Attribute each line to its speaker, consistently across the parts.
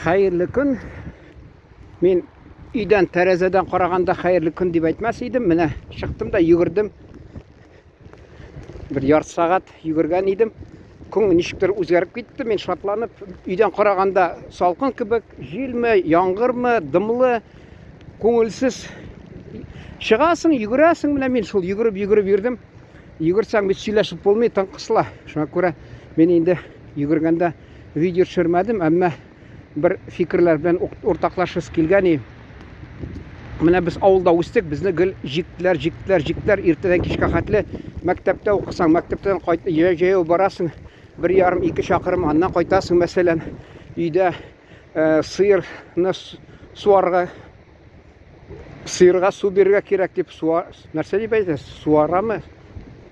Speaker 1: Hayırlı gün. Мен үйден тәрәзәдән караганда хайырлы көн дип әйтмәс идем. Менә чыктым да йөгердем. Бер ярты сагать йөгергән идем. Күң ничектер үзгәреп китте. Мен шатланып, үйдән караганда салкын кебек, җилме, яңгырмы, дымлы, күңелсез. Чыгасың, йөгерәсең, менә мен шул йөгереп йөрдем. Йөгерсәң бит сөйләшеп булмый, тын кысыла. Шуңа күрә мен инде йөгергәндә видео төшермәдем, әмма bir fikirler bilen ortaklaşız kilgeni. Менә без авылда үстек, безне гел җиктеләр, иртәдән кичкә хәтле мәктәптә укысаң, мәктәптән җәяү барасың, 1,5-2 чакрым, аннан кайтасың, мәсәлән, өйдә сыерны сыерга су бирергә кирәк дип нәрсә дип әйтә, суарамы?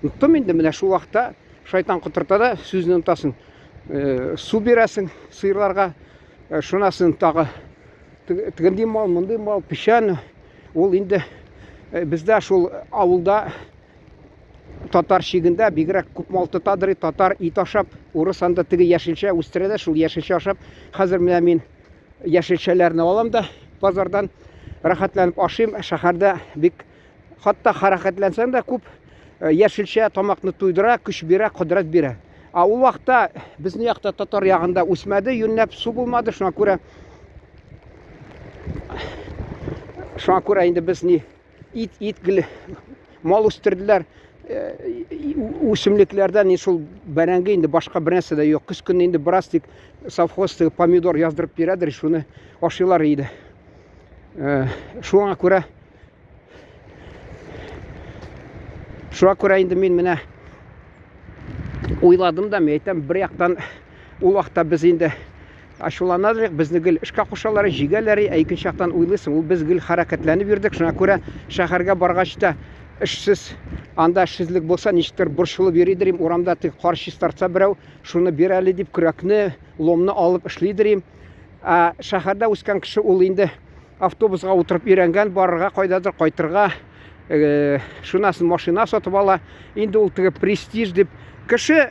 Speaker 1: Уттым инде, менә шул вакытта шайтан кытырта да сүзне унтасың. Су бирәсең сыерларга. Шунасын тагы тигендей мал, мондый мал, пишән. Ул инде бездә шул авылда татар шигендә бигрәк күп мал тотадыр, татар ит ашап, урыс анда теге яшелчә үстерә, шул яшелчә ашап. Хәзер менә мин яшелчәләрне алам да базардан рәхәтләнеп ашыйм. Шәһәрдә бик хатта хәрәкәтләнсәң дә күп яшелчә тамакны туйдыра, күч бирә, кодрат бирә. Ул вакытта безнең якта татар ягында үсмәде, юнәп су булмады, шуңа күрә инде без ни ит мал үстерделәр, үсемлекләрдән шул бәрәңге инде башка бер нәрсә дә юк. Көз көнне инде бераз тик совхоз помидор яздырып бирәдер, шуны ашыйлар иде. Шуңа күрә инде мин менә уйладым да, мен әйтәм, бер яктан ул вакытта без инде ачуланадык, безне гел эшкә кушалар, җигәләр, икенче яктан уйлыйсың, ул без гел хәрәкәтләнеп йөрдек. Шуңа күрә шәһәргә баргач та эшсез, анда эшсезлек булса, ничектер борчылып йөридер, урамда тик каршы тартса берәү, шуны бир әле дип көрәкне, ломны алып эшлидер. Шәһәрдә үскән кеше ул инде автобусга утырып өйрәнгән, барырга, кайдадыр кайтырга, шунасын машина сатып ала. Инде ул теге престиж дип кеше,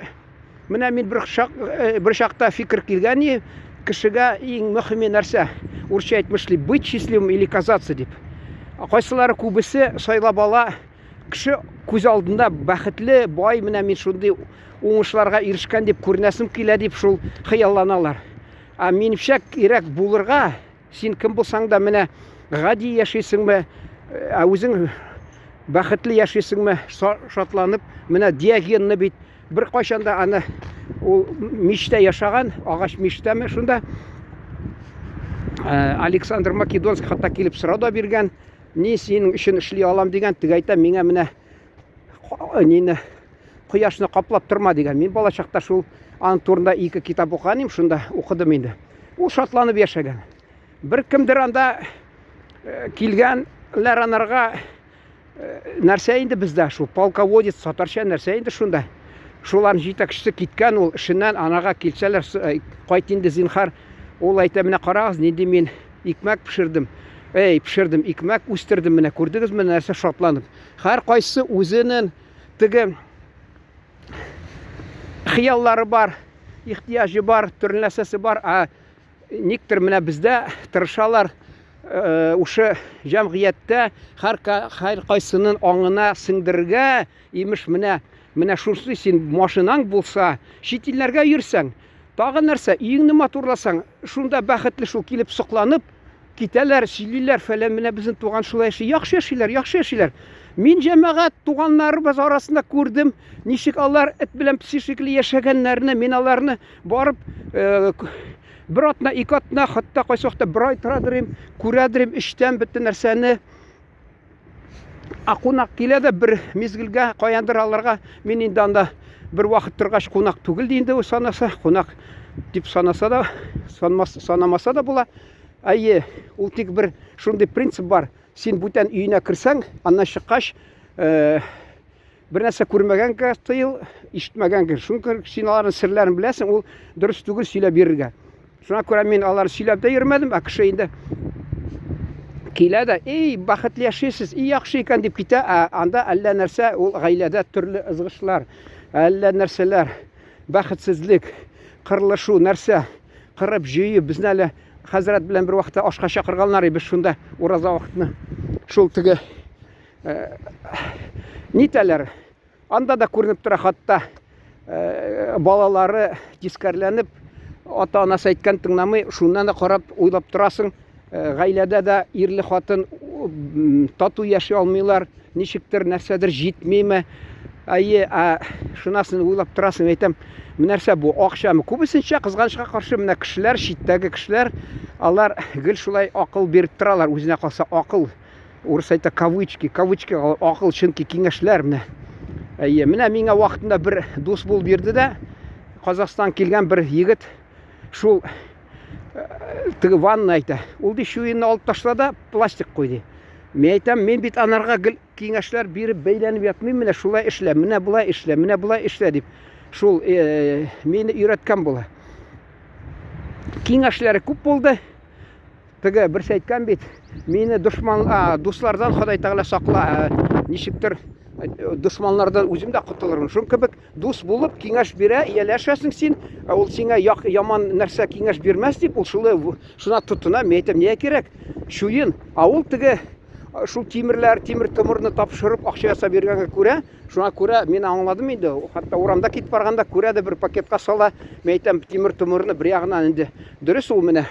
Speaker 1: менә мин бер чакта фикер килгән, кешегә иң мөһиме нәрсә? Урысча әйтмешли, быть счастливым или казаться дип. Кайсылары күбесе сайлап ала, кеше күз алдында бәхетле, бай, менә мин шундый уңышларга ирешкән дип күренәсем килә дип шул хыялланалар. Минемчә кирәк булырга, син кем булсаң да менә гади яшисеңме, үзең бәхетле яшисеңме, шатланып, менә диагенны бит bir кайчанда аны ул мичтә яшаган, агач мичтәме, шунда Александр Македонский хатта килеп сорау биргән, ни синең өчен эшли алам дигән, теге әйтә, миңа менә нине кояшны каплап торма дигән. Мин бала чакта шул аның турында 2 китап укыган, шунда укыдым инде. Ул шатланып яшәгән. Бер кемдер анда килгәнләр анарга нәрсә инде бездә шул полководец, татарча нәрсә инде шунда. Шуларның җитәкчесе киткән, ул эшеннән анага килсәләр, кайт инде зинһар. Ул әйтә, менә карагыз, нинди мин икмәк пешердем. Пешердем, икмәк үстердем, менә күрдегезме, нәрсә шатланып. Һәр кайсы үзенең теге хыяллары бар, ихтияҗы бар, төрле нәрсәсе бар. Никтер менә бездә тырышалар, ушы җәмгыятьтә һәр кайсының аңына сеңдергә, имеш менә шусы син машинаң булса, чит илләргә йөрсәң, тагы нәрсә, өеңне матурласаң, шунда бәхетле шул килеп сокланып китәләр, сөйлиләр, фәлән, менә безнең туган шулай яхшы яшиләр. Мин җәмәгать туганнарыбыз арасында күрдем, ничек алар эт белән песи шикелле яшәгәннәрне, мин аларны барып бер атна, 2 атна, хатта кайсы вакытта 1 ай торадыр, күрәдер, эштән бетте нәрсәне. Кунак килә дә бер мизгелгә, каяндыр аларга, мин инде анда бер вакыт торгач кунак түгел инде ул санаса, кунак дип санаса да, санамаса да була. Ул тик бер шундый принцип бар. Син бүтән өенә кирсәң, аннан чыккач, бер нәрсә күрмәгәнгә тыел, ишетмәгәнгә. Шуңа син аларның серләрен беләсең, ул дөрес түгел сөйләп бирергә. Шуңа күрә мин алар сөйләп дә йөрмәдем, кеше инде килә дә, бәхетле яшисез, яхшы икән дип китә, анда әллә нәрсә, ул гаиләдә төрле ызгышлар, әллә нәрсәләр, бәхетсезлек, кырлышу нәрсә, кырып җыеп, безне әле хәзрәт белән бер вакытта ашка чакырганнар иде, без шунда ураза вакытны. Шул теге нитәләр. Анда да күренеп тора, хатта балалары тискәрләнеп, ата-анасы әйткән тыңламый, шуннан да карап уйлап торасың. Гаиләдә дә ирле хатын тату яши алмыйлар, ничектер нәрсәдер җитмиме. Шунасын уйлап торасың, әйтәм, нәрсә бу, акчамы? Күбесенчә кызганычка каршы менә кешеләр, читтәге кешеләр, алар гел шулай акыл биреп торалар, үзенә калса акыл. Урыс әйтә кавычки акыл, чөнки киңәшләр менә. Менә миңа вакытында бер дус булып бирде дә, Казакстан килгән бер егет, шул теге ванна әйтә. Ул ди шуйны алып ташлады, пластик куйды. Мен әйтәм, мен бит анарга гел киңәшләр биреп бәйләнеп ятмыйм, менә шулай эшлә, менә булай эшлә, менә булай эшлә дип. Шул мине өйрәткән була. Киңәшләре күп булды. Теге берсе әйткән бит, мине дуслардан Ходай Тәгалә сакла, ничектер дошманнардан үзем дә котылырмын. Шул кебек дус булып киңәш бирә, ияләшәсең син, ул сиңа яман нәрсә киңәш бирмәс дип, ул шуна тотына. Мен әйтәм, нигә кирәк? Шуен, ул теге шул тимер томырны тапшырып акча ясап биргәнгә күрә, шуңа күрә мин аңладым инде. Хатта урамда китеп барганда күрә дә бер пакетка сала. Мен әйтәм, тимер томырны бер ягыннан инде. Дөрес ул менә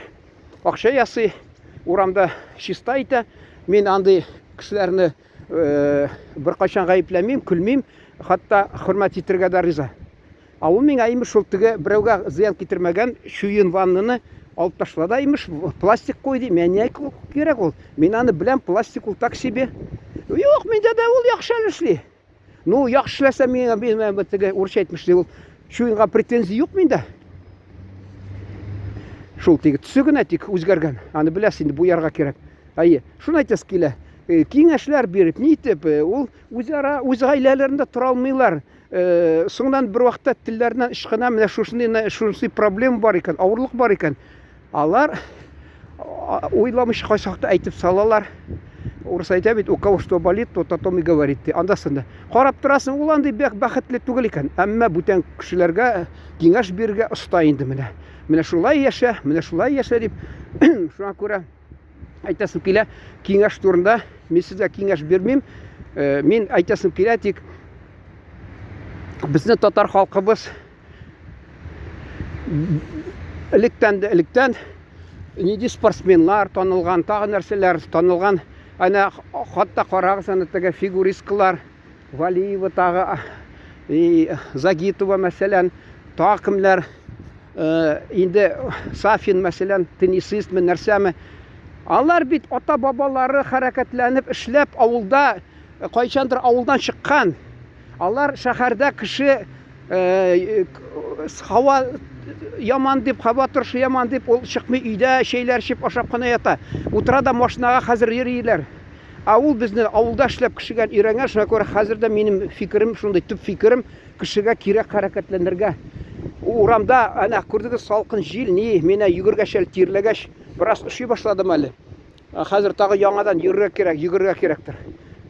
Speaker 1: акча ясый, урамда чиста итә. Мин андый кешеләрне бер кайчан гаепләмим, көлмим, хатта хөрмәт итәргә дә риза. Ул миңа имеш шул теге берәүгә зыян китермәгән шуен ваннаны алып ташлады, имеш пластик куйды. Мен не кирәк ул? Мин аны беләм, пластик ул так себе. Юк, миндә дә ул яхшы эшли. Ну, яхшы эшләсә, мин теге урысча әйтмешли, ул шуенга претензия юк миндә. Шул теге төсе генә тик үзгәргән. Аны беләсез инде, бу ярга кирәк. Шуны әйтәс килә. Киңәшләр биреп, нитеп, ул үз гаиләләрендә тора алмыйлар. Соңдан бер вакытта телләреннән ышкына, менә шунысы проблема бар икән, авырлык бар икән. Алар уйламыйча кайсакта әйтеп салалар. Урыс әйтә бит, у кого что болит, тот о том и говорит. Андасында карап торасың, ул андый бәхетле түгел икән. Әмма бүтән кешеләргә киңәш бирергә оста инде менә. Менә шулай яшә, дип. Шуңа күрә әйтәсем килә, киңәш турында мин сезгә киңәш бирмим. Мин әйтәсем килә, тик безнең татар халкыбыз электән ниди спортсменлар танылган, тагы нәрсәләр танылган. Ана хатта карагыз, аны теге фигуристкалар, Валиева, тагы Загитова мәсәлән, тагы кемләр, инде Сафин мәсәлән, теннисистме, нәрсәме. Алар бит ата-бабалары хәрәкәтләнеп эшләп авылда, кайчандыр авылдан чыккан. Алар шәһәрдә кеше һава яман дип, һава торышы яман дип, ул чыкмый, өйдә шәйләр чеп ашап кына ята. Утыра да машинага хәзер йөриләр. Ул безне авылда эшләп кешегә өйрәнгән. Шуңа күрә хәзер дә минем фикерем шундый, төп фикерем, кешегә кирәк хәрәкәтләнергә. Урамда ана күрдегез, салкын җил, менә йөгергәч, тирләгәч, бераз ушый башладым әле. Хәзер тагы яңадан йөгергә кирәктер.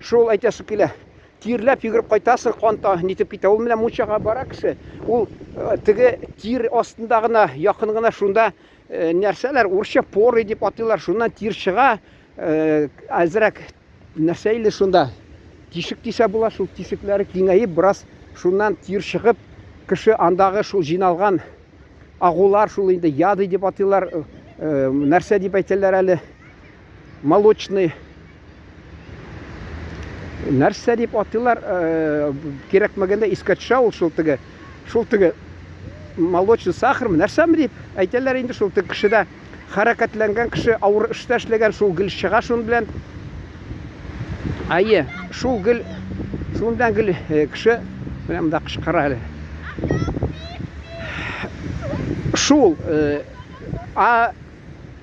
Speaker 1: Шул әйтәсе килә. Тирләп йөгереп кайтасың, кан нитеп китә. Ул менә мунчага бара кеше. Ул теге тир астында гына, якын гына шунда нәрсәләр, урысча поры дип атыйлар. Шуннан тир чыга, әзрәк нәрсәйле шунда. Тишек тисә була, шул тишекләре киңәеп, бераз шуннан тир чыгып, кеше андагы шул җиналган агулар, шул инде яды дип атыйлар, нәрсә дип әйтәләр әле, молочный нәрсә дип атыйлар, кирәкмәгәндә искә төшә ул шул теге молочный сахар нәрсәме дип әйтәләр инде. Шул теге кешедә хәрәкәтләнгән кеше, авыр эштә эшләгән, шул гел чыга шун белән. Шул гел, шундан гел кеше менә монда кычкыра әле. Шул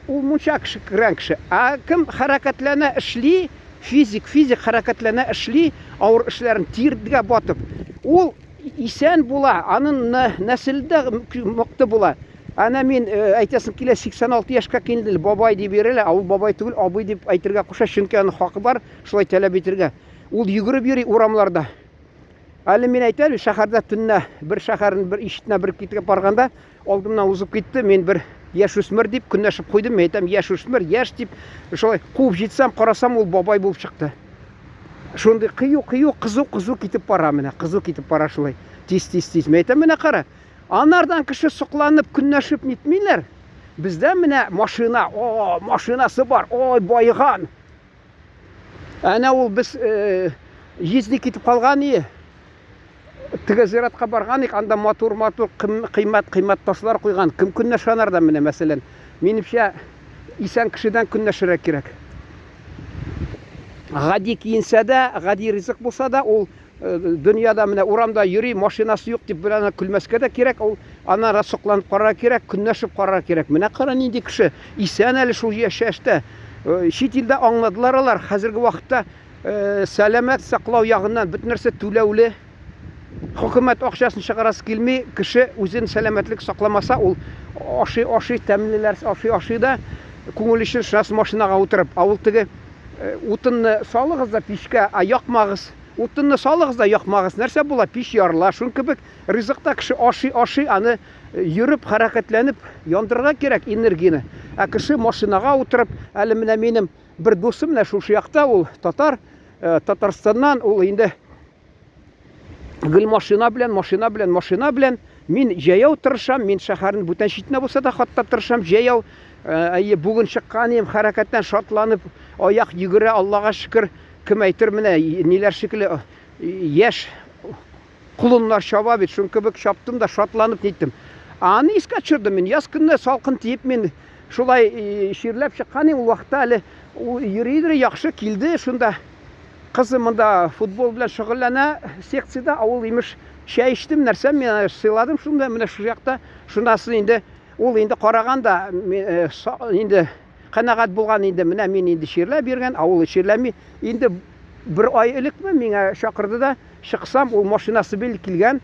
Speaker 1: ул мунча кеше кергән кеше. Кем хәрәкәтләнә эшли, физик хәрәкәтләнә эшли, авыр эшләрен тиргә батып, ул исән була, аның нәселдә мыкты була. Ана мин әйтәсем килә, 86 яшькә кинде, бабай дип йөрелә, ул бабай түгел, абый дип әйтергә куша, чөнки аның хакы бар, шулай таләп итәргә. Ул йөгереп йөри урамларда. Әле мин әйтәм, шәһәрдә төннә бер шәһәрнең бер ишетенә бер китеп барганда, алдымнан узып китте, мин бер яшүсмер дип көнләшеп куйдым. Мен әйтәм, яшүсмер, яшь дип, шулай куып җитсәм, карасам, ул бабай булып чыкты. Шундый кыю кызу китеп бара, менә кызу китеп бара шулай. Тиз. Мен әйтәм, менә кара. Анардан кеше сокланып көнләшеп нитмиләр. Бездә менә машина, машинасы бар, ой байган. Әнә ул без җизни китеп калган ие. Теге зиратка барганик, анда матур кыйммат ташлар куйган. Кем көнләшә анарда менә мәсәлән. Минемчә исән кешедән көнләшергә кирәк. Гади киенсә дә, гади ризык булса да, ул дөньяда менә урамда йөри, машинасы юк дип белән көлмәскә дә кирәк. Ул анара сокланып карарга кирәк, көнләшеп карарга кирәк. Менә кара нинди кеше, исән әле шул яшәштә. Чит илдә аңладылар алар. Хәзерге вакытта сәламәт саклау ягыннан бөтен нәрсә түләүле. Хөкүмәт акчасын чыгарасы килми, кеше үзен сәламәтлек сакламаса, ул ашый тәмлеләр, ашый да күңел өчен шас машинага утырып, авыл теге утынны салыгыз да пичкә, якмагыз. Утынны салыгыз да якмагыз. Нәрсә була? Пич ярыла. Шун кебек ризыкта кеше ашый, аны йөреп, хәрәкәтләнеп яндырырга кирәк энергияне. Ә кеше машинага утырып, әле менә минем бер дусым менә шул якта, ул татар, Татарстаннан, ул инде гел машина белән мин җәяү тырышам, мин шәһәрнең бүтән читенә булса да хатта тырышам җәяү. Бүген чыккан идем, хәрәкәттән шатланып, аяк йөгерә, Аллага шөкер. Кем әйтер менә ниләр шикелле яшь кулыннар чаба бит, шун кебек чаптым да шатланып ниттем. Аны искә төшердем мин, яз көнне салкын тиеп мин шулай ширләп чыккан идем, ул вакытта әле йөридер, яхшы килде, шунда кызым монда футбол белән шөгыльләнә, секциядә, ул имеш чәй эчтем, нәрсә мен сыйладым шунда, менә шу якта, шундасын инде ул инде караганда инде канагат булган инде, менә мин инде ширләп биргән, ул ширләми инде бер ай элекме миңа чакырды да, чыксам, ул машинасы бел килгән,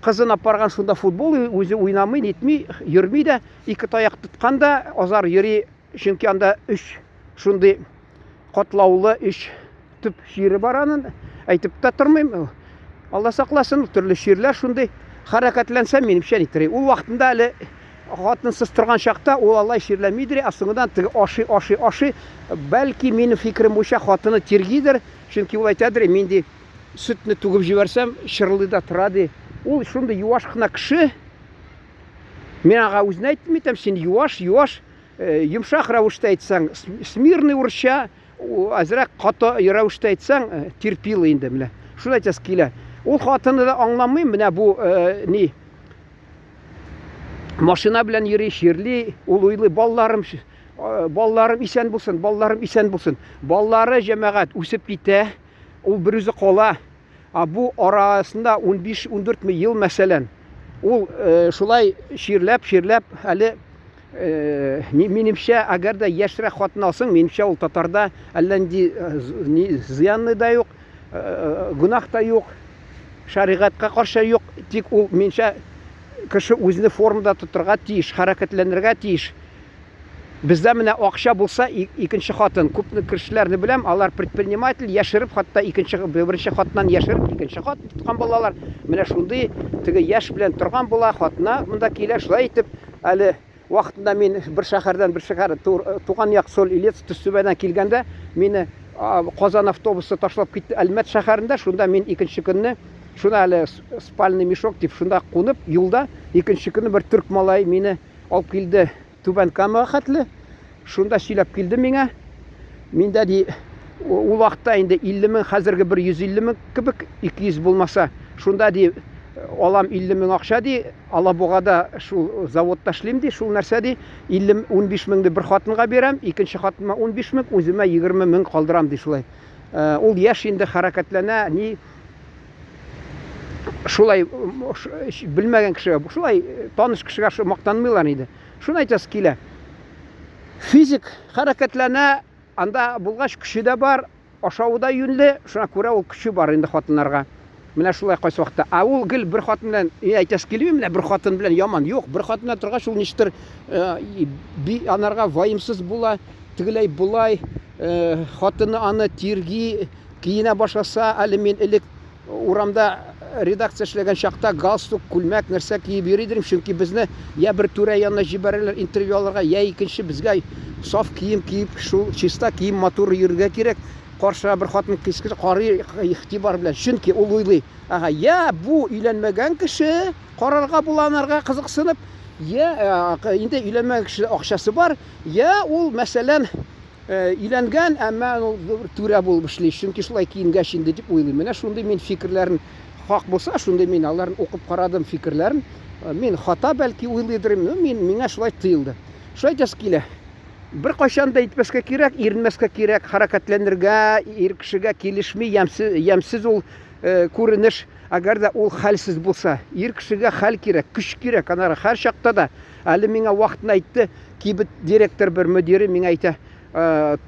Speaker 1: кызын апарган шунда футбол, үзе уйнамый, нитми, йөрми дә, ике таяк тоткан да, азар йөри, чөнки анда 3 шундый катлаулы 3 төп шире бар аның, әйтеп тә тормыйм. Алла сакласын, төрле ширләр шундый хәрәкәтләнсә минемчә нитер. Ул вакытында әле хатынсыз торган чакта ул алай ширләмидер, асыңыдан теге ашый. Бәлки минем фикерем буенча хатыны тиргидер, чөнки ул әйтәдер, мин ди сөтне түгеп җибәрсәм, шырлый да тора ди. Ул шундый юаш кына кеше. Мен ага үзенә әйтмим, син юаш, йомшак рәвештә әйтсәң, смирный урысча, азрак каты рәвештә әйтсәң, терпилый инде менә. Шуны әйтәс килә. Ул хатыны да аңламыйм, менә бу машина белән йөри, ширли, ул уйлый, балларым исән булсын, Баллары җәмәгать үсеп китә, ул бер үзе кала. Бу арасында 15-14 ел мәсәлән. Ул шулай ширләп, әле минемчә, әгәр дә яшьрәк хатын алсаң, минемчә ул татарда әллә зыянны да юк, гунах та юк, шәригатькә каршы юк, тик ул минемчә кеше үзенә формада тотырга тиеш, хәрәкәтләнергә тиеш. Бездә менә акча булса, икенче хатын, күпне кешеләрне беләм, алар предприниматель, яшереп, хатта беренче хатыннан яшереп, икенче хатын тоткан балалар. Менә шундый теге яшь белән торган була, хатына монда килә, шулай итеп, әле вакытында мин бер шәһәр туган як Сол Илец Төстүбәдән килгәндә, мине Казан автобусы ташлап китте Әлмәт шәһәрендә, шунда мин икенче көнне шуна әле спальный мешок дип шунда кунып, юлда икенче көнне бер түрк малай мине алып килде Түбән Камага хәтле. Шунда сөйләп килде миңа. Миндә ди ул вакытта инде 50 мең, хәзерге 150 мең кебек, 200 булмаса, шунда ди алам 50 мең акча ди, Алабугада шул заводта эшлим ди, шул нәрсә ди, 15 меңне бер хатынга бирәм, икенче хатыныма 15 мең, үземә 20 мең калдырам ди шулай. Ул яшь инде хәрәкәтләнә, шулай белмәгән кеше, шулай таныш кешегә мактанмыйлар иде. Шуны әйтәс килә. Физик хәрәкәтләнә, анда булгач көче дә бар, ашавы юньле, шуңа күрә ул көче бар инде хатыннарга. Менә шулай кайсы вакытта. Ул гел бер хатын белән әйтәс килми, менә бер хатын белән яман. Юк, бер хатыннан торгач ул ништер анарга ваимсыз була, тигеләй булай, хатыны аны тирги, киенә башласа, әле мин элек урамда редакция эшләгән чакта галстук, күлмәк нәрсә киеп йөри идем, чөнки безне я бер түрә янына җибәрәләр интервью алырга, я икенче безгә саф кием киеп, шул чиста кием матур йөрергә кирәк. Каршыга бер хатын кискен карый игътибар белән, чөнки ул уйлый, ага, я бу өйләнмәгән кеше, карарга буланырга кызыксынып, я инде өйләнмәгән кеше акчасы бар, я ул мәсәлән өйләнгән, әмма ул түрә булып эшли, чөнки шулай киенгәч инде дип уйлый. Менә шундый мин фикерләрен хак булса, шундый мин аларны укып карадым фикерләрен. Мин хата бәлки уйлыйдыр, миңа шулай тоелды. Шулай дәс килә. Бер кайчан да итмәскә кирәк, иренмәскә кирәк, хәрәкәтләнергә, ир кешегә килешми, ямсыз ул күренеш, әгәр дә ул хәлсез булса, ир кешегә хәл кирәк, көч кирәк. Анары һәр чакта да, әле миңа вакытын әйтте, кибет директор бер мөдире миңа әйтә,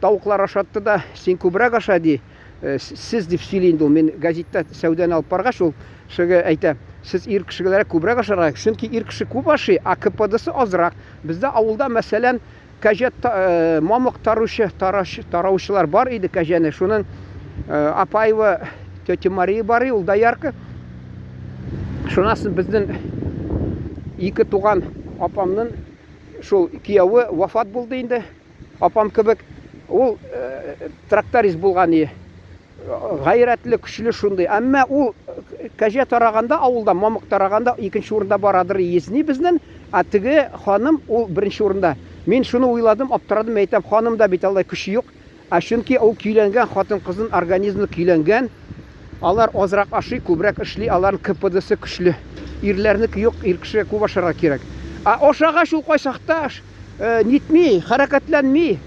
Speaker 1: тавыклар ашатты да, син күбрәк аша ди. Сез дип сөйли инде ул, мин газетта сәүдәне алып баргач ул шуга әйтә, сез ир кешеләр күбрәк ашарга, чөнки ир кеше күп ашый, а КПДсы азрак. Бездә авылда мәсәлән кәҗә мамык тараучылар бар иде кәҗәне. Шуның Апаева тетя Мария бар, ул доярка. Шунасын безнең ике туган апамның шул киявы вафат булды инде. Апам кебек ул тракторист булган иде. Гайрәтле, көчле шундый. Әмма ул кәҗә тараганда, авылда мамык тараганда икенче урында барадыр езни безнең, а теге ханым ул беренче урында. Мин шуны уйладым, аптырадым, әйтәм, ханым да бит алай көче юк. А чөнки ул көйләнгән, хатын кызын организмы көйләнгән, алар азрак ашый, күбрәк эшли, аларның КПДсы көчле. Ирләрнеке юк, ир кеше күп ашарга кирәк. А ашагач ул кайсакта нитми, хәрәкәтләнми,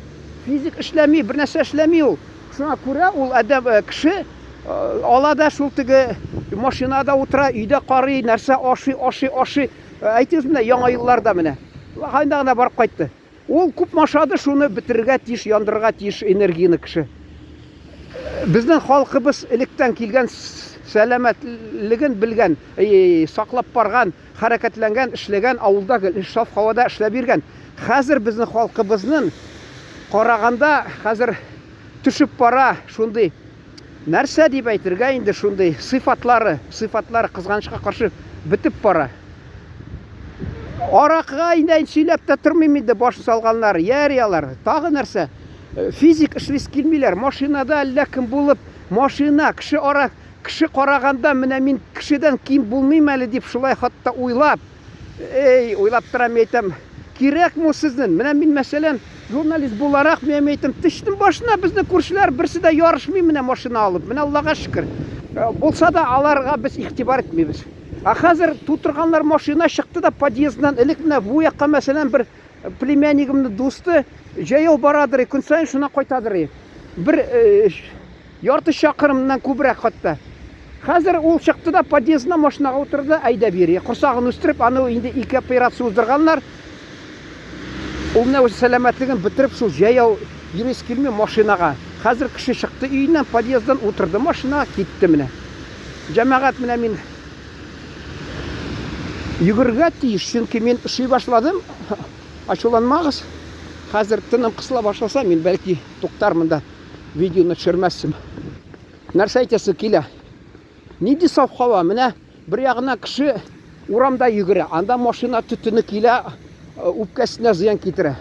Speaker 1: физик эшләми, бер нәрсә эшләми ул. Шуңа күрә ул әдәм кеше алада шул теге машинада утыра, өйдә карый, нәрсә ашый. Әйтегез менә яңа елларда менә. Кайда гына барып кайтты. Ул күп машады, шуны бетерергә тиеш, яндырырга тиеш энергияны кеше. Безнең халкыбыз электән килгән сәламәтлеген белгән, саклап барган, хәрәкәтләнгән, эшләгән, авылда саф һавада эшләп йөргән. Хәзер безнең халкыбызның караганда хәзер төшеп бара шундый нәрсә дип әйтергә инде шундый сыйфатлары кызганычка каршы битеп бара. Аракыга инде сөйләп тә тормыйм инде, башын салганнар, ярыялар, тагы нәрсә. Физик эшлис килмиләр, машинада әллә кем булып, машина кеше караганда менә мин кешедән ким булмыйм әле дип шулай хатта уйлап. Уйлап торам, әйтәм, кирәкме сезнең? Менә мин мәсәлән журналист буларак мен әйтәм, тиштем башына безне күршеләр берсе дә ярышмый менә машина алып. Менә Аллага шөкер. Булса да аларга без игътибар итмибез. А хәзер тутырганнар машина чыкты да подъезддан элек менә бу якка мәсәлән бер племяннигымның дусты җәяү барадыр, көн сайын шуна кайтадыр. Бер ярты чакрымнан күбрәк хатта. Хәзер ул чыкты да подъездна машинага утырды, әйдәп йөри. Корсагын үстереп, аны инде 2 операция уздырганнар. Ул менә үз сәламәтлеген бетереп шул җәяү йөрис килми машинага. Хәзер кеше чыкты өйнән, подъезддан утырды, машинага китте менә. Җәмәгать менә мин йөгергә тиеш, чөнки мин эшли башладым. Ачуланмагыз. Хәзер тыным кысыла башласа, мин бәлки туктармын да видеоны төшермәссем. Нәрсә әйтәсе килә? Нинди саф һава, менә бер ягына кеше урамда йөгерә, анда машина төтене килә, үпкәсенә зыян китерә.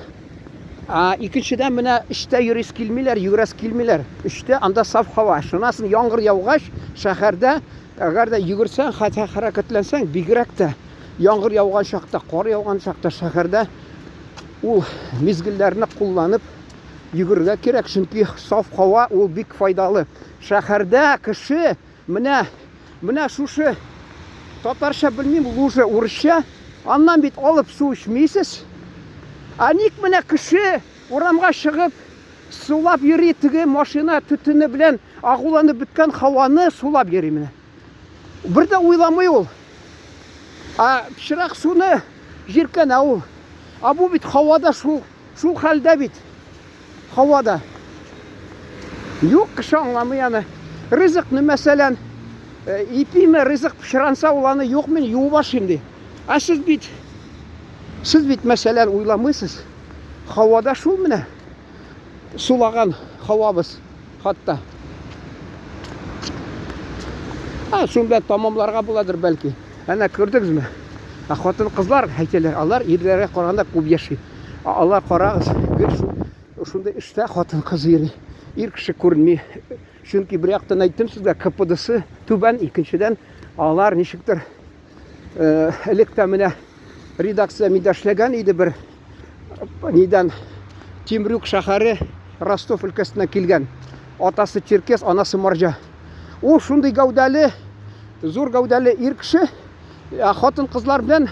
Speaker 1: Икенчедән менә эштә йөрис килмиләр, йөгерәс килмиләр. Эштә анда саф һава. Шунасын яңгыр яугач, шәһәрдә әгәр дә йөгерсәң, хәтта хәрәкәтләнсәң, бигрәк тә яңгыр яуган чакта, кар яуган чакта шәһәрдә ул мизгелләрне кулланып йөгергә кирәк, чөнки саф һава ул бик файдалы. Шәһәрдә кеше менә шушы татарча белмим, лужа урысча, аннан бит алып су эчмисез. Ник менә кеше урамга чыгып сулап йөри, теге машина төтене белән агуланып беткән һаваны сулап йөри менә. Бер дә уйламый ул. Пычрак суны җиркән ул. Бу бит һавада шул хәлдә бит. Һавада. Юк, кеше аңламый аны. Ризыкны мәсәлән, ипиме ризык пычранса, ул аны юк, мин юып ашыйм ди. Сез бит мәсәлән уйламыйсыз. Һавада шул менә. Сулаган һавабыз хатта. Шунда тамамларга буладыр бәлки. Әнә күрдегезме? Хатын кызлар әйтәләр, алар ирләргә караганда күп яши. Алар карагыз, гел шундай эштә хатын кыз йөри. Ир кеше күренми. Чөнки бер яктан әйттем сезгә, КПДсы түбән, икенчедән алар ничектер электә менә редакция миндә эшләгән иде бер нидән Темрюк шәһәре Ростов өлкәсенә килгән. Атасы черкес, анасы марҗа. Ул шундый гәүдәле, зур гәүдәле ир кеше, хатын кызлар белән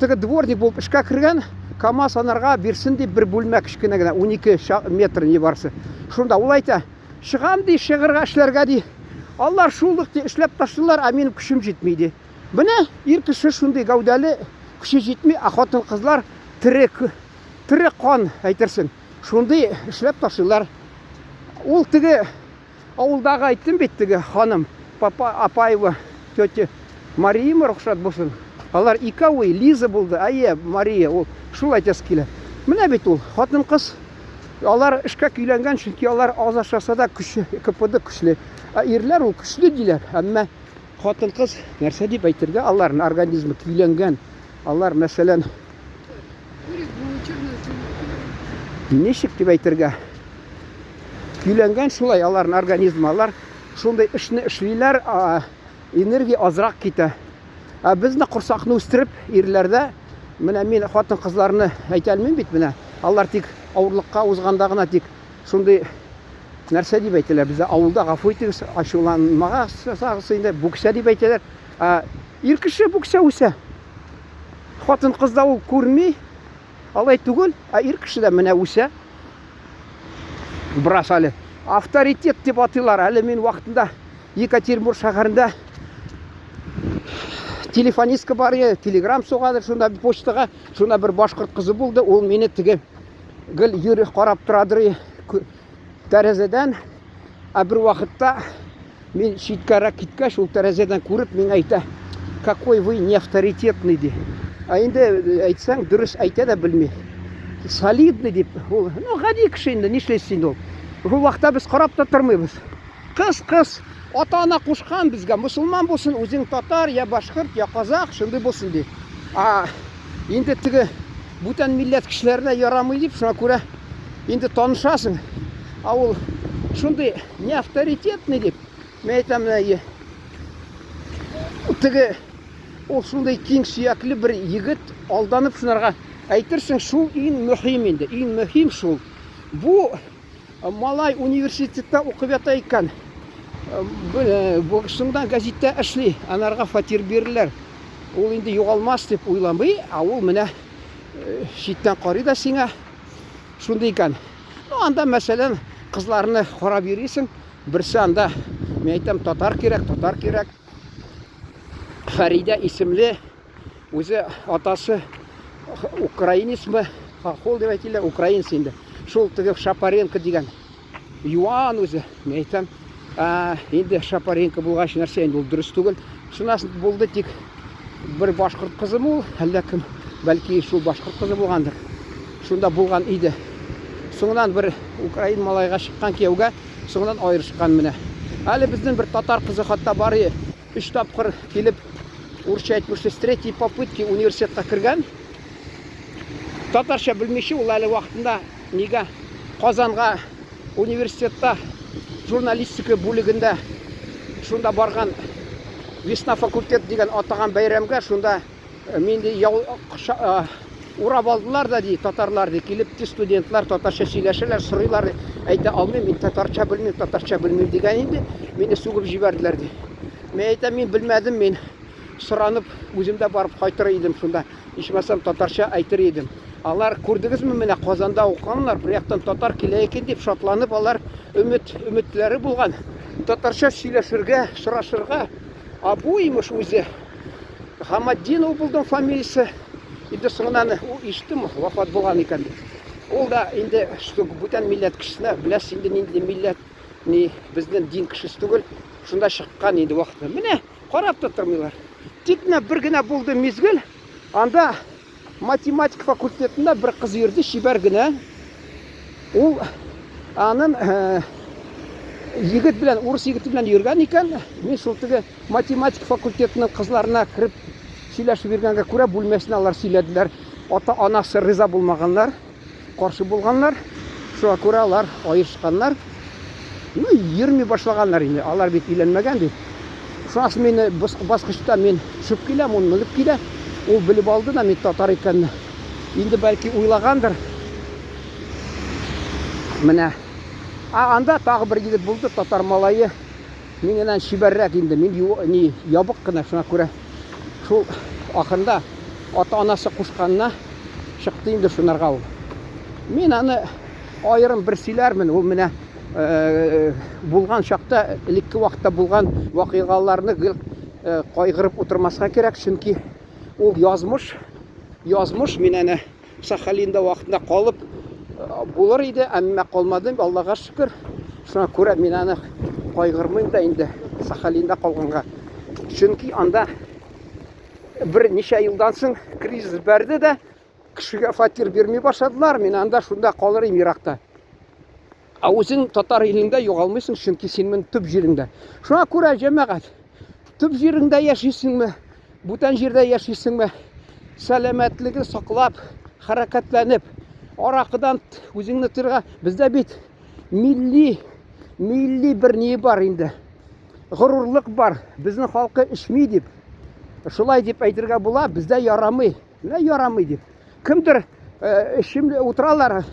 Speaker 1: теге дворник булып эшкә кергән, КамАЗ анарга бирсен дип бер бүлмә кичкенә генә 12 метр ни барсы. Шунда ул әйтә, чыгам ди шыгырга эшләргә ди. Алар шулдык ди эшләп ташлыйлар, ә минем көчем җитми ди. Менә ир кеше шундый гәүдәле, көче җитми, хатын кызлар тере кан әйтерсең. Шундый эшләп ташлыйлар. Ул теге авылдагы әйттем бит теге ханым, папа Апаева, тетя Мария рөхсәт булсын. Алар икәү Лиза булды, әйе, Мария, ул шул әйтәсе килә. Менә бит ул хатын кыз, алар эшкә көйләнгән, чөнки алар аз ашаса да көчле, КПД көчле. Ирләр ул көчле диләр, әмма хатын кыз нәрсә дип әйтергә, аларның организмы көйләнгән. Алар мәсәлән ничек дип әйтергә? Көйләнгән шулай аларның организмы, алар шундай эшне эшлиләр, энергия азрак китә. Безне корсакны үстереп, ирләрдә, менә мин хатын кызларны әйтәлмим бит менә. Алар тик авырлыкка узганда гына тик шундый нәрсә дип әйтәләр. Бездә авылда гафу итегез, ачуланмага сагысы инде бүксә дип әйтәләр. Ир кеше бүксә үсә. Хатын кызда ул күрми, алай түгел, ир кеше дә менә үсә. Брас әле авторитет дип атыйлар. Әле мин вакытында Екатеринбург шәһәрендә телефонистка бар, телеграм сугадыр, шунда почтага, шунда бер башкорт кызы булды. Ул мине теге гел йөри карап торадыр тәрәзәдән. Бер вакытта мин читкәрәк киткәч, ул тәрәзәдән күреп миңа әйтә, какой вы не авторитетный ди. Инде әйтсәң дөрес әйтә дә белми. Солидный дип. Ул, гади кеше инде, нишләйсең инде ул. Ул вакытта без карап та тормыйбыз. Кыз, ата-ана кушкан безгә, мусулман булсын, үзең татар, я башкорт, я казак, шундый булсын ди. Инде теге бүтән милләт кешеләренә ярамый дип, шуңа күрә инде танышасың. Ул шундый не авторитетный дип. Мен әйтәм, теге ул шундый киң сөякле бер егет алданып шунарга әйтерсең, шул иң мөһим инде. Иң мөһим шул. Бу малай университетта укып ята икән. Бу шунда газеттә эшли, анарга фатир бирерләр. Ул инде югалмас дип уйламый, ул менә читтән карый да сиңа шундый икән. Анда мәсәлән кызларны карап йөрисең, берсе анда, мен әйтәм, татар кирәк. Фәридә исемле, үзе атасы украинецме, хол дип әйтелә, украинец инде. Шул теге Шапаренко дигән. Юан үзе, мен әйтәм, инде Шапаренко булгач нәрсә инде ул дөрес түгел. Шунасы булды, тик бер башкорт кызы ул, әллә кем, бәлки шул башкорт кызы булгандыр. Шунда булган иде. Соңыннан бер украин малайга чыккан кияүгә, соңыннан аерышкан менә. Әле безнең бер татар кызы хатта бар, 3 тапкыр килеп, урысча әйтмешли, с третьей попытки университетка кергән. Татарча белмичә, ул әле вакытында нигә Казанга университетта журналистика бүлегендә шунда барган Весна факультет дигән атаган бәйрәмгә, шунда минде урап алдылар да ди, татарлар ди, килеп студентлар татарча сөйләшәләр, сорыйлар, әйтә алмыйм, мин татарча белмим дигән инде, мине сугып җибәрделәр ди. Мен әйтәм, мин белмәдем, мин соранып үземдә барып кайтыр идем шунда, ичмасам татарча әйтер идем. Алар күрдегезме, менә Казанда укыганнар, бер яктан татар килә икән дип шатланып, алар өметләре булган. Татарча сөйләшергә, сорашырга. Бу имеш үзе Хамаддинов булды фамилиясе. Инде соңыннан иштем, вафат булган икән. Ул да инде бүтән милләт кешесенә, беләсез инде нинди милләт, ни безнең дин кешесе түгел, шунда чыккан инде вакытта. Менә карап та тормыйлар. Тик бер генә булды мизгел, анда математика факультетында бер кыз йөрде, шибәр генә. Ул аның егет белән, урыс егете белән йөргән икән. Мин шул теге математика факультетының кызларына кереп сөйләшеп йөргәнгә күрә бүлмәсенә алар сөйләделәр. Ата-анасы риза булмаганнар, каршы булганнар. Шуңа күрә алар аерышканнар. Ну, йөрми башлаганнар инде. Алар бит өйләнмәгән бит. Шуңасы мине баскычта мен төшеп киләм, ул менеп килә. Ул белеп алды да мин татар икәнне. Инде бәлки уйлагандыр. Менә анда тагы бер егет булды, татар малае. Миннән шибәррәк инде. Мин ни ябык кына, шуңа күрә шул ахырында ата-анасы кушканына чыкты инде шунарга ул. Мин аны аерым бер сөйләрмен, ул менә булган чакта, элекке вакытта булган вакыйгаларны кайгырып утырмаска кирәк, чөнки ул язмыш мин аны Сахалинда вакытында калып булыр иде, әмма калмадым, Аллага шөкер. Шуңа күрә мин аны кайгырмыйм да инде Сахалинда калганга. Чөнки анда бер ничә елдан соң кризис бәрде дә, кешегә фатир бирми башладылар. Мин анда шунда калыр идем Иракта. Үзең татар илендә югалмыйсың, чөнки син мен төп җиреңдә. Шуңа күрә җәмәгать, төп җиреңдә яшисеңме, бүтән җирдә яшисеңме, сәламәтлеге саклап, хәрәкәтләнеп, аракыдан үзеңне тирга, бездә бит милли бер ни бар инде. Горурлык бар. Безнең халкы эчми дип. Шулай дип әйтергә була, бездә ярамый. Менә ярамый дип. Кемдер эчемле утыралар,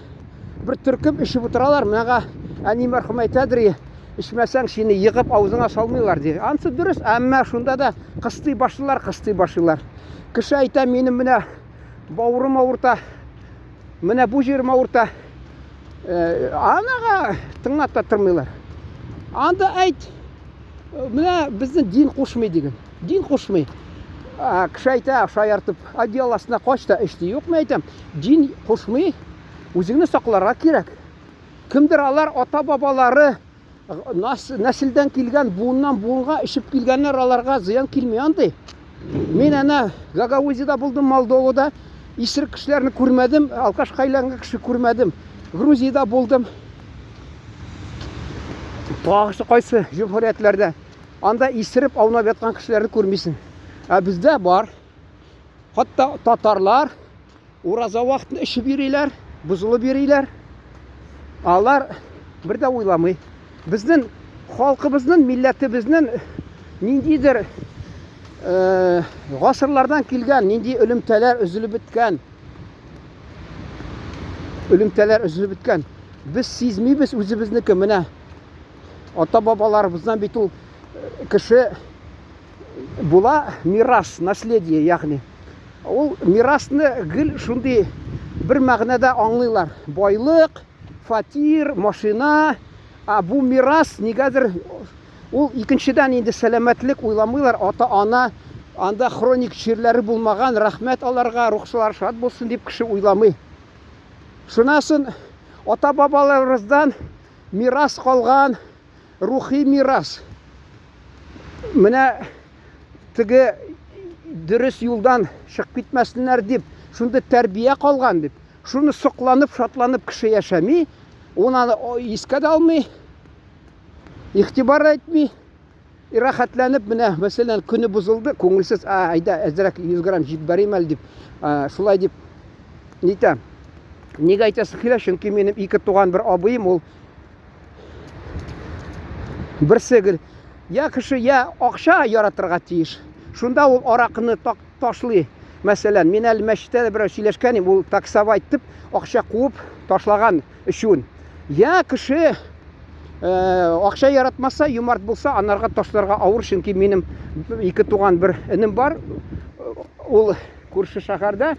Speaker 1: бер төркем эчеп утыралар, менә әни мәрхүм әйтәдер, эчмәсәң сине егып авызыңа салмыйлар ди. Ансы дөрес, әмма шунда да кыстый башылар. Кеше әйтә, минем менә бавырым авырта, менә бу җирем авырта. Анага тыңлап та тормыйлар. Анда әйт, менә безнең дин кушмый диген. Дин кушмый. Кеше әйтә, шаяртып, одеял астына кач та эчти. Юкмы әйтәм, дин кушмый, үзеңне сакларга кирәк. Кемдер алар ата-бабалары нәселдән килгән, буыннан буынга эчеп килгәннәр, аларга зыян килми андый. Мин аны Гагаузида булдым, Молдовада, исерек кешеләрне күрмәдем, алкашка әйләнгән кеше күрмәдем. Грузиядә булдым. Багышы кайсы җумһуриятләрдә. Анда исереп аунап яткан кешеләрне күрмисең. Бездә бар. Хатта татарлар ураза вакытында эчеп йөриләр, бузылып йөриләр. Алар бер дә уйламый. Безнең халкыбызның, милләтебезнең ниндидер гасырлардан килгән, нинди ölümтәләр өзелеп беткән. Без сизмибез үзебезнеке. Менә ата-бабаларыбыздан бит ул кеше була мирас, наследие, ягъни. Ул мирасны гел шундый бер мәгънәдә аңлыйлар. Байлык, фатир, машина. Бу мирас нигәдер ул икенчедән инде сәламәтлек уйламыйлар. Ата-ана анда хроник җирләре булмаган, рәхмәт аларга, рухшылар шат булсын дип кеше уйламый. Шунасын ата-бабаларыбыздан мирас калган, рухи мирас. Менә теге дөрес юлдан чыгып китмәсеннәр дип, шунда тәрбия калган дип, шуны сокланып, шатланып кеше яшәми, аны искә дә алмый, игътибар әйтми, рәхәтләнеп, менә мәсәлән көне бузылды, күңелсез, әйдә әзрәк 100 грамм җип бәрим әле дип, шулай дип нитәм. Нигә әйтәсең килә, чөнки минем ике туган бер абыем, ул берсе я кеше, я акча яратырга тиеш. Шунда ул аракыны ташлый. Мәсәлән, мин әле мәчеттә берәү сөйләшкән идем, ул таксовать итеп, акча куып ташлаган өчен. Я кеше акча яратмаса, юмарт булса, анарга ташларга авыр, чөнки минем ике туган бер энем бар. Ул күрше шәһәрдә,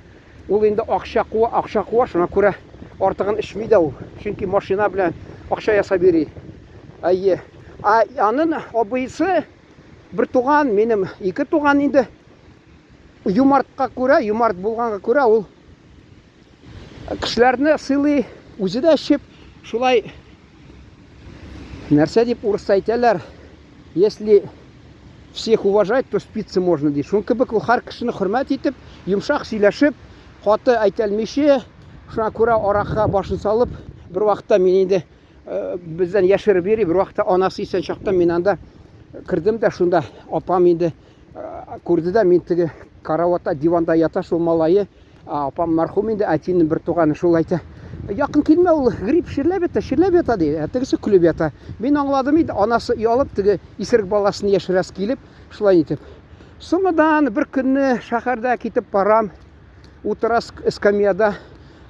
Speaker 1: ул инде акча куа, шуңа күрә артыгын эчми дә ул. Чөнки машина белән акча ясап йөри. Әйе. Аның абыйсы бер туган, минем ике туган инде. Юмартка күрә, юмарт булганга күрә, ул кешеләрне сыйлый, үзе дә эчеп, шулай нәрсә дип урысча әйтәләр, если всех уважать, то спиться можно ди. Шуның кебек ул һәр кешене хөрмәт итеп, йомшак сөйләшеп, каты әйтәлмичә, шуңа күрә аракка башын салып, бер вакытта мин инде бездән яшереп йөри. Бер вакытта анасы исән чакта мин анда кирдем дә, шунда апам инде күрде дә, мин теге караватта, диванда ята шул малае. Апам мәрхүм инде, әтинең бер туганы, шул әйтә. Якын килмә, ул грип чирләп ята ди. Тегесе көлеп ята. Мин аңладым инде, анасы ялып теге исерек баласын яшерәс килеп, шулай итеп. Соңыдан бер көнне шәһәрдә китеп барам. Утырас эскамьяда,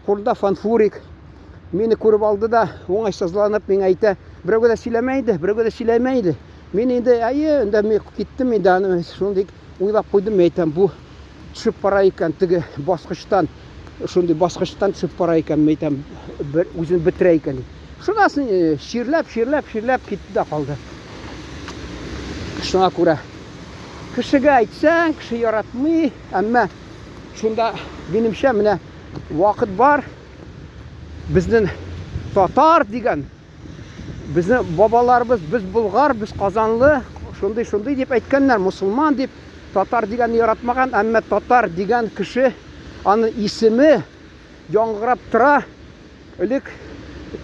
Speaker 1: кулда фанфурик. Мине күреп алды да, уңайсызланып миңа әйтә, берәүгә дә сөйләмәйди. Мин инде өндәмей киттем инде, аны шундый уйлап куйдым, әйтәм, бу төшеп бара икән теге баскычтан, шундый баскычтан төшеп бара икән, әйтәм, үзен бетерә икән. Шунасын ширләп китте дә калды. Шуңа күрә кешегә әйтсәң, кеше яратмый, әмма шунда минемчә менә вакыт бар. Безнең татар дигән, безнең бабаларыбыз, без болгар, без казанлы, шундый дип әйткәннәр, мусулман дип, татар дигән яратмаган, әмма татар дигән кеше, аның исеме яңгырап тора. Элек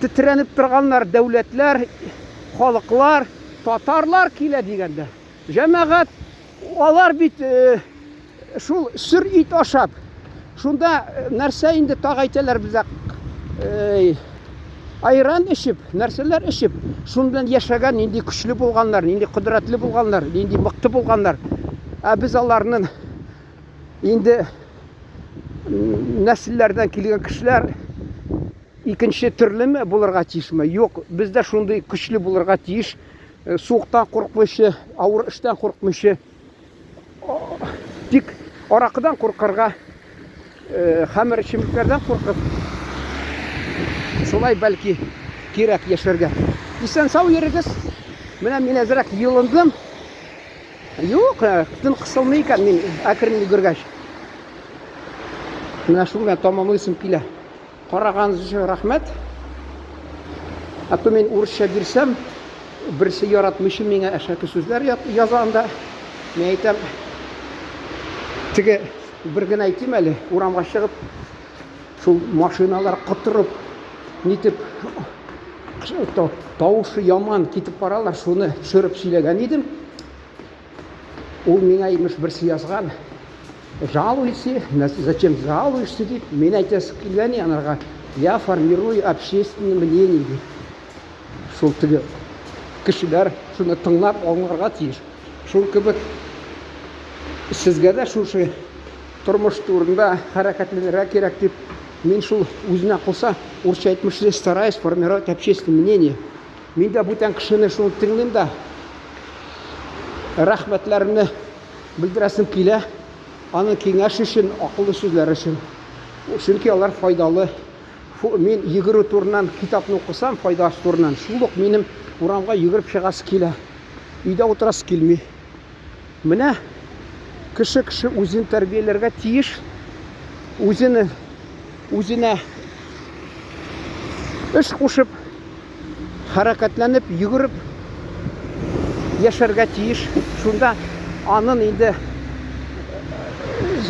Speaker 1: тетрәнеп торганнар дәүләтләр, халыклар, татарлар килә дигәндә. Җәмәгать, алар бит шул сүр ит ашап, шунда нәрсә инде тагайтәләр безгә, айран эчеп, нәрсәләр эчеп, шун белән яшәгән, нинди көчле булганнар, нинди кудрәтле булганнар, нинди мыкты булганнар. Без аларның инде нәселләрдән килгән кешеләр икенче төрлеме булырга тиешме? Юк, бездә шундый көчле булырга тиеш. Суыктан куркмыйчы, авыр эштән куркмыйчы, тик аракыдан куркырга, хәмер эчемлекләрдән куркып, шулай бәлки кирәк яшәргә. Исән сау йөрегез. Менә мин әзрәк йылындым. Юк, тын кысылмый икән, мин әкрен йөгергәч. Менә шул белән тамамлыйсым килә. Караганыз өчен рәхмәт. Ату мин урысча бирсәм, берсе яратмыйчы миңа әшәке сүзләр язганда, мин әйтәм, теге бер генә әйтим әле, урамга чыгып, шул машиналар кытырып, нитеп, тавышы яман китеп баралар, шуны төшереп сөйләгән идем. Ул миңа имеш берсе язган. Жалуйся, зачем жалуешься, дип, мин әйтәсе килгән янарга, я формирую общественное мнение, дип. Шул теге кешеләр шуны тыңлап аңларга тиеш. Шул кебек сезгә дә шушы тормыш турында хәрәкәтләнергә кирәк дип, мин шул үзенә кылса, урысча әйтмешчә, стараюсь формировать общественное мнение. Мин дә бүтән кешене шуны тыңлыйм да, рәхмәтләрне белдерәсем килә, аның киңәш өчен, акыллы сүзләр өчен. Чөнки алар файдалы. Мин йөгерү турыннан китапны укысам, файдасы турыннан, шул ук минем урамга йөгереп чыгасы килә. Өйдә утырасы килми. Менә кеше үзен тәрбияләргә тиеш, үзенә эш кушып, хәрәкәтләнеп, йөгереп яшәргә тиеш. Шунда аның инде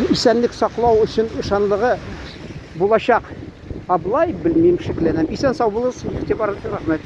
Speaker 1: исәнлек саклау өчен ышанлыгы булачак. Аблай белмим шикләнәм. Исән сау булыгыз, игътибар өчен рәхмәт.